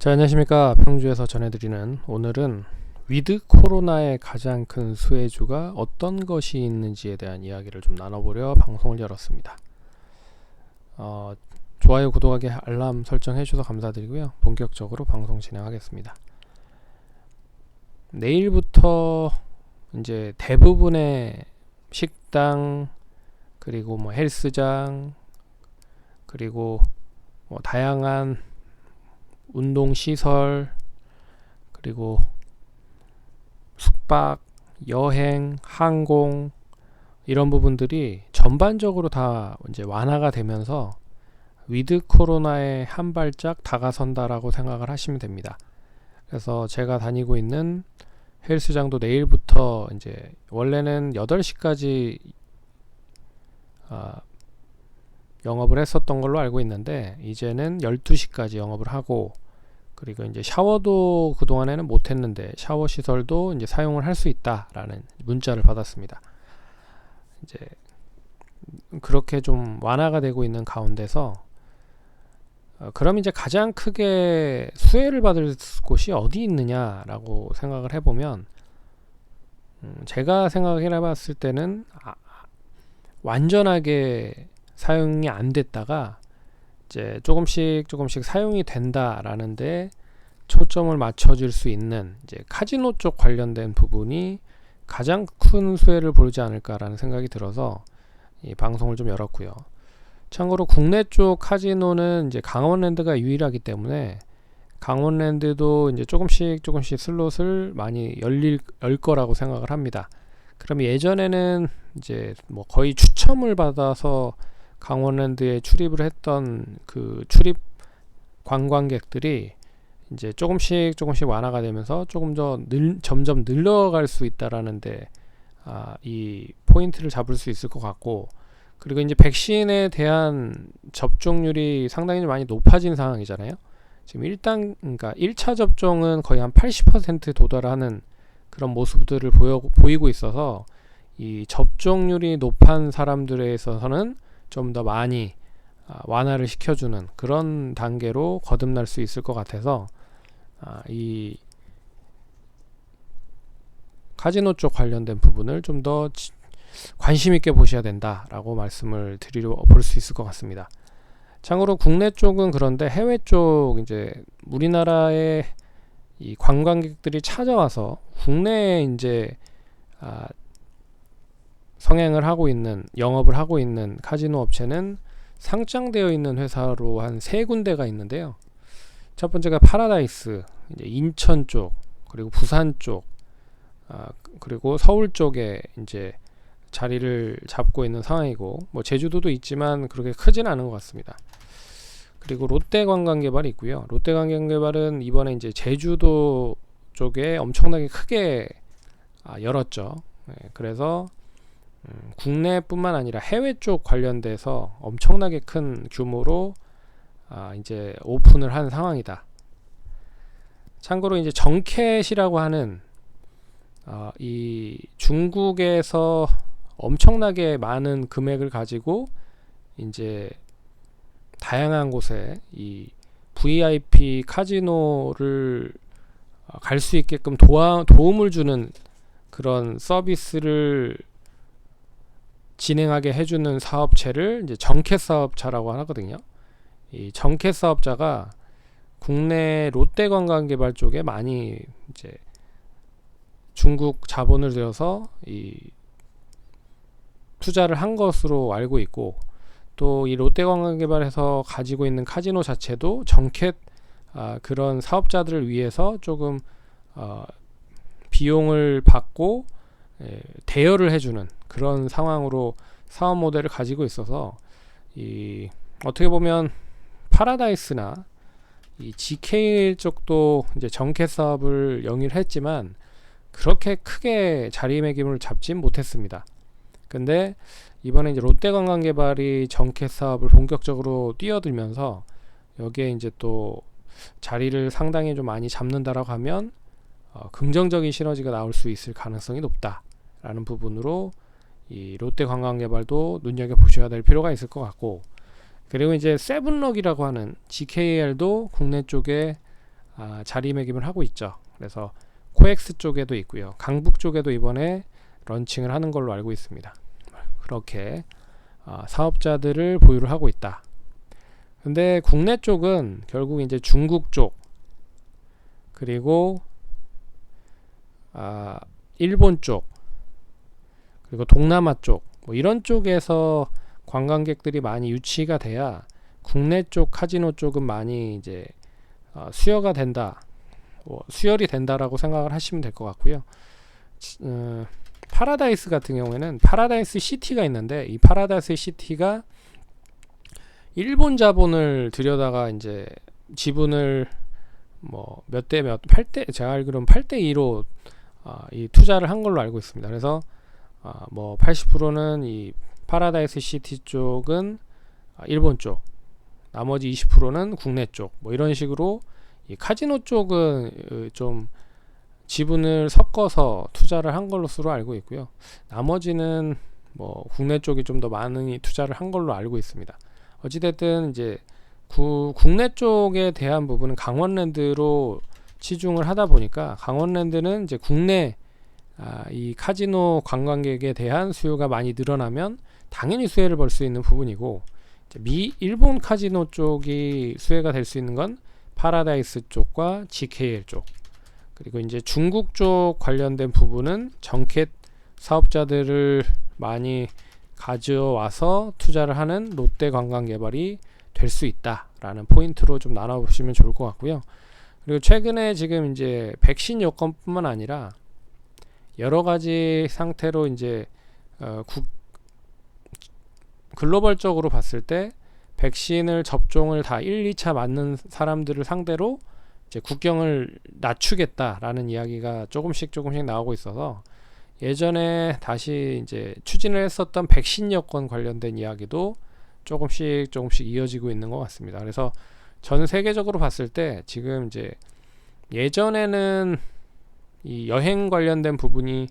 자, 안녕하십니까. 평주에서 전해드리는 오늘은 위드 코로나의 가장 큰 수혜주가 어떤 것이 있는지에 대한 이야기를 좀 나눠보려 방송을 열었습니다. 좋아요, 구독하기, 알람 설정해 주셔서 감사드리고요. 본격적으로 방송 진행하겠습니다. 내일부터 이제 대부분의 식당, 그리고 헬스장, 그리고 다양한 운동시설, 그리고 숙박, 여행, 항공 이런 부분들이 전반적으로 다 이제 완화가 되면서 위드 코로나에 한 발짝 다가선다라고 생각을 하시면 됩니다. 그래서 제가 다니고 있는 헬스장도 내일부터 이제 원래는 8시까지 영업을 했었던 걸로 알고 있는데 이제는 12시까지 영업을 하고, 그리고 이제 샤워도 그동안에는 못 했는데 샤워 시설도 이제 사용을 할 수 있다라는 문자를 받았습니다. 이제 그렇게 좀 완화가 되고 있는 가운데서 그럼 이제 가장 크게 수혜를 받을 곳이 어디 있느냐라고 생각을 해보면, 제가 생각을 해봤을 때는 완전하게 사용이 안 됐다가 이제 조금씩 사용이 된다라는데 초점을 맞춰줄 수 있는 이제 카지노 쪽 관련된 부분이 가장 큰 수혜를 보지 않을까라는 생각이 들어서 이 방송을 좀 열었고요. 참고로 국내 쪽 카지노는 이제 강원랜드가 유일하기 때문에 강원랜드도 이제 조금씩 슬롯을 많이 열 거라고 생각을 합니다. 그럼 예전에는 이제 거의 추첨을 받아서 강원랜드에 출입을 했던 그 출입 관광객들이 이제 조금씩 완화가 되면서 점점 늘어갈 수 있다라는데 이 포인트를 잡을 수 있을 것 같고, 그리고 이제 백신에 대한 접종률이 상당히 많이 높아진 상황이잖아요. 지금 그러니까 1차 접종은 거의 한 80% 도달하는 그런 모습들을 보이고 있어서 이 접종률이 높은 사람들에 있어서는 좀 더 많이 완화를 시켜주는 그런 단계로 거듭날 수 있을 것 같아서 이 카지노 쪽 관련된 부분을 좀 더 관심 있게 보셔야 된다라고 말씀을 드리려 볼 수 있을 것 같습니다. 참고로 국내 쪽은 그런데 해외 쪽 이제 우리나라의 이 관광객들이 찾아와서 국내에 이제 성행을 하고 있는, 영업을 하고 있는 카지노 업체는 상장되어 있는 회사로 한 3군데가 있는데요. 첫 번째가 파라다이스, 이제 인천 쪽, 그리고 부산 쪽, 그리고 서울 쪽에 이제 자리를 잡고 있는 상황이고, 제주도도 있지만 그렇게 크진 않은 것 같습니다. 그리고 롯데관광개발이 있고요. 롯데관광개발은 이번에 이제 제주도 쪽에 엄청나게 크게 열었죠. 그래서 국내뿐만 아니라 해외 쪽 관련돼서 엄청나게 큰 규모로 이제 오픈을 한 상황이다. 참고로 이제 정캣이라고 하는 이 중국에서 엄청나게 많은 금액을 가지고 이제 다양한 곳에 이 VIP 카지노를 갈 수 있게끔 도움을 주는 그런 서비스를 진행하게 해주는 사업체를 이제 정캣 사업자라고 하거든요. 이 정캣 사업자가 국내 롯데관광개발 쪽에 많이 이제 중국 자본을 들여서 이 투자를 한 것으로 알고 있고, 또 이 롯데관광개발에서 가지고 있는 카지노 자체도 정캣 그런 사업자들을 위해서 조금 비용을 받고 대여를 해주는 그런 상황으로 사업 모델을 가지고 있어서 이 어떻게 보면 파라다이스나 이 GK 쪽도 이제 정캣 사업을 영위를 했지만 그렇게 크게 자리매김을 잡진 못했습니다. 근데 이번에 이제 롯데관광개발이 정캣 사업을 본격적으로 뛰어들면서 여기에 이제 또 자리를 상당히 좀 많이 잡는다라고 하면 긍정적인 시너지가 나올 수 있을 가능성이 높다라는 부분으로 이 롯데관광개발도 눈여겨보셔야 될 필요가 있을 것 같고, 그리고 이제 세븐럭이라고 하는 GKL도 국내 쪽에 자리매김을 하고 있죠. 그래서 코엑스 쪽에도 있고요. 강북 쪽에도 이번에 런칭을 하는 걸로 알고 있습니다. 그렇게 사업자들을 보유를 하고 있다. 근데 국내 쪽은 결국 이제 중국 쪽 그리고 일본 쪽 그리고 동남아 쪽 뭐 이런 쪽에서 관광객들이 많이 유치가 돼야 국내 쪽 카지노 쪽은 많이 이제 수요가 된다, 수혈이 된다라고 생각을 하시면 될 것 같고요. 파라다이스 같은 경우에는 파라다이스 시티가 있는데 이 파라다이스 시티가 일본 자본을 들여다가 이제 지분을 뭐 몇 대 몇 8대 제가 알기로는 8대 2로 이 투자를 한 걸로 알고 있습니다. 그래서 뭐 80%는 이 파라다이스 시티 쪽은 일본 쪽, 나머지 20%는 국내 쪽, 뭐 이런 식으로 이 카지노 쪽은 좀 지분을 섞어서 투자를 한 걸로서로 알고 있고요. 나머지는 뭐 국내 쪽이 좀 더 많이 투자를 한 걸로 알고 있습니다. 어찌됐든 이제 국내 쪽에 대한 부분은 강원랜드로 치중을 하다 보니까 강원랜드는 이제 국내 이 카지노 관광객에 대한 수요가 많이 늘어나면 당연히 수혜를 볼 수 있는 부분이고, 일본 카지노 쪽이 수혜가 될 수 있는 건 파라다이스 쪽과 GKL 쪽, 그리고 이제 중국 쪽 관련된 부분은 정켓 사업자들을 많이 가져와서 투자를 하는 롯데 관광개발이 될 수 있다라는 포인트로 좀 나눠보시면 좋을 것 같고요. 그리고 최근에 지금 이제 백신 여건뿐만 아니라 여러 가지 상태로 이제 글로벌적으로 봤을 때 백신을 접종을 다 1, 2차 맞는 사람들을 상대로 이제 국경을 낮추겠다라는 이야기가 조금씩 나오고 있어서 예전에 다시 이제 추진을 했었던 백신 여건 관련된 이야기도 조금씩 이어지고 있는 것 같습니다. 그래서 전 세계적으로 봤을 때 지금 이제 예전에는 이 여행 관련된 부분이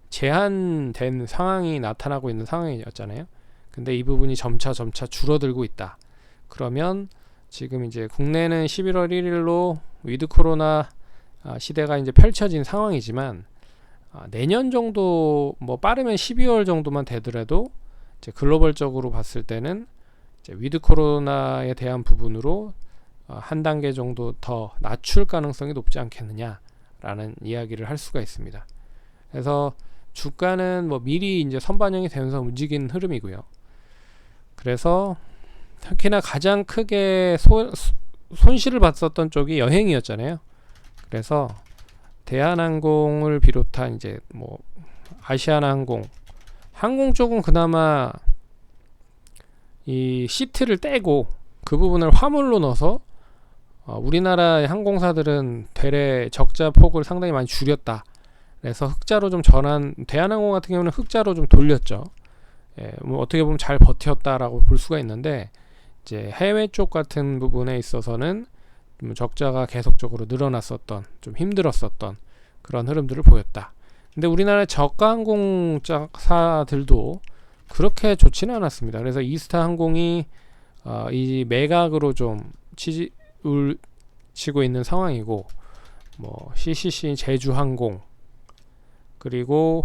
제한된 상황이 나타나고 있는 상황이었잖아요. 근데 이 부분이 점차 줄어들고 있다. 그러면 지금 이제 국내는 11월 1일로 위드 코로나 시대가 이제 펼쳐진 상황이지만 내년 정도, 뭐 빠르면 12월 정도만 되더라도 이제 글로벌적으로 봤을 때는 이제 위드 코로나에 대한 부분으로 한 단계 정도 더 낮출 가능성이 높지 않겠느냐라는 이야기를 할 수가 있습니다. 그래서 주가는 뭐 미리 이제 선반영이 되면서 움직이는 흐름이고요. 그래서 특히나 가장 크게 손실을 봤었던 쪽이 여행이었잖아요. 그래서 대한항공을 비롯한 이제 뭐 아시아나항공, 항공 쪽은 그나마 이 시트를 떼고 그 부분을 화물로 넣어서 우리나라의 항공사들은 대래 적자 폭을 상당히 많이 줄였다. 그래서 흑자로 좀 전환, 대한항공 같은 경우는 흑자로 좀 돌렸죠. 뭐 어떻게 보면 잘 버텼다라고 볼 수가 있는데, 이제 해외 쪽 같은 부분에 있어서는 좀 적자가 계속적으로 늘어났었던, 좀 힘들었었던 그런 흐름들을 보였다. 근데 우리나라의 저가 항공사들도 그렇게 좋지는 않았습니다. 그래서 이스타 항공이 이 매각으로 좀 치고 있는 상황이고, 뭐 CCC 제주항공, 그리고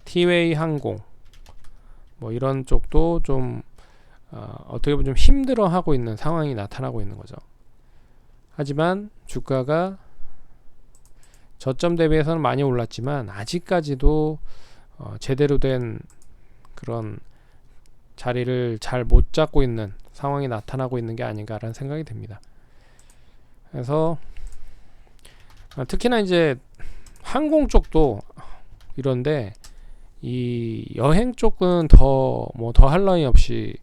티웨이 항공, 뭐 이런 쪽도 좀 어떻게 보면 좀 힘들어하고 있는 상황이 나타나고 있는 거죠. 하지만 주가가 저점 대비해서는 많이 올랐지만 아직까지도 제대로 된 그런 자리를 잘 못 잡고 있는 상황이 나타나고 있는 게 아닌가라는 생각이 듭니다. 그래서 특히나 이제 항공 쪽도 이런데 이 여행 쪽은 더 할 나위 없이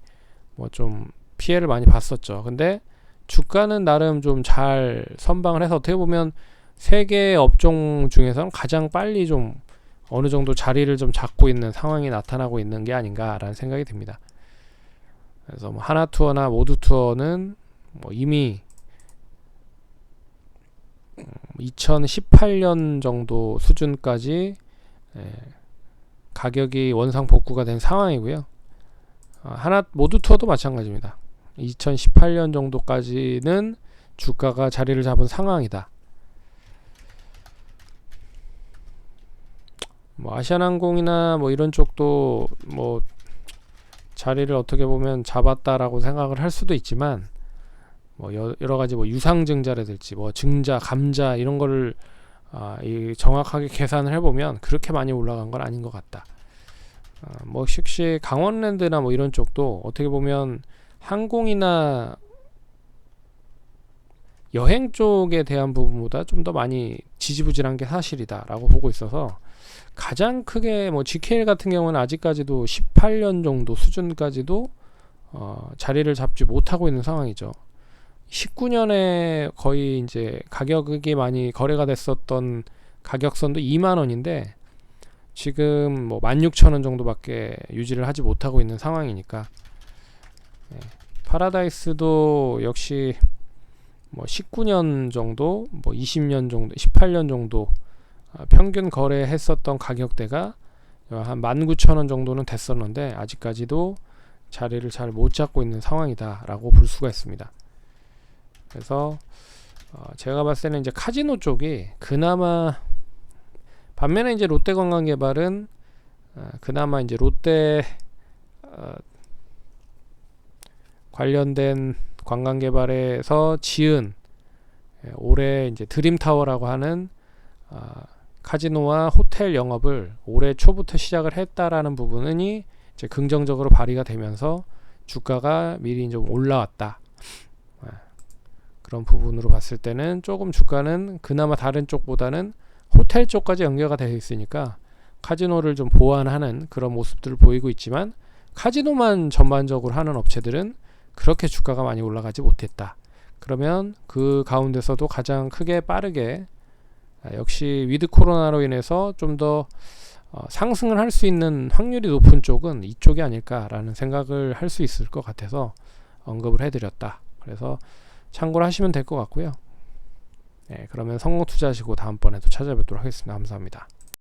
뭐 좀 피해를 많이 봤었죠. 근데 주가는 나름 좀 잘 선방을 해서 어떻게 보면 세계 업종 중에서는 가장 빨리 좀 어느 정도 자리를 좀 잡고 있는 상황이 나타나고 있는 게 아닌가라는 생각이 듭니다. 그래서 뭐 하나투어나 모두투어는 뭐 이미 2018년 정도 수준까지 가격이 원상 복구가 된 상황이고요. 모두투어도 마찬가지입니다. 2018년 정도까지는 주가가 자리를 잡은 상황이다. 뭐 아시아나항공이나 뭐 이런 쪽도 뭐 자리를 어떻게 보면 잡았다라고 생각을 할 수도 있지만, 뭐 여러 가지 뭐 유상증자라든지 뭐 증자, 감자 이런 거를 정확하게 계산을 해보면 그렇게 많이 올라간 건 아닌 것 같다. 뭐 혹시 강원랜드나 뭐 이런 쪽도 어떻게 보면 항공이나 여행 쪽에 대한 부분보다 좀 더 많이 지지부진한 게 사실이다라고 보고 있어서, 가장 크게 뭐 GKL 같은 경우는 아직까지도 18년 정도 수준까지도 자리를 잡지 못하고 있는 상황이죠. 19년에 거의 이제 가격이 많이 거래가 됐었던 가격선도 2만 원인데 지금 뭐 16,000원 정도밖에 유지를 하지 못하고 있는 상황이니까, 파라다이스도 역시 뭐 19년 정도, 뭐 20년 정도, 18년 정도 평균 거래했었던 가격대가 한 19,000원 정도는 됐었는데 아직까지도 자리를 잘 못 잡고 있는 상황이다 라고 볼 수가 있습니다. 그래서 제가 봤을 때는 이제 카지노 쪽이 그나마, 반면에 이제 롯데관광개발은 그나마 이제 롯데 관련된 관광개발에서 지은 올해 이제 드림타워라고 하는 카지노와 호텔 영업을 올해 초부터 시작을 했다라는 부분이 이제 긍정적으로 발휘가 되면서 주가가 미리 좀 올라왔다. 그런 부분으로 봤을 때는 조금 주가는 그나마 다른 쪽보다는 호텔 쪽까지 연계가 되어 있으니까 카지노를 좀 보완하는 그런 모습들을 보이고 있지만, 카지노만 전반적으로 하는 업체들은 그렇게 주가가 많이 올라가지 못했다. 그러면 그 가운데서도 가장 크게 빠르게 역시 위드 코로나로 인해서 좀 더 상승을 할 수 있는 확률이 높은 쪽은 이쪽이 아닐까라는 생각을 할 수 있을 것 같아서 언급을 해드렸다. 그래서 참고를 하시면 될 것 같고요. 그러면 성공 투자하시고 다음번에도 찾아뵙도록 하겠습니다. 감사합니다.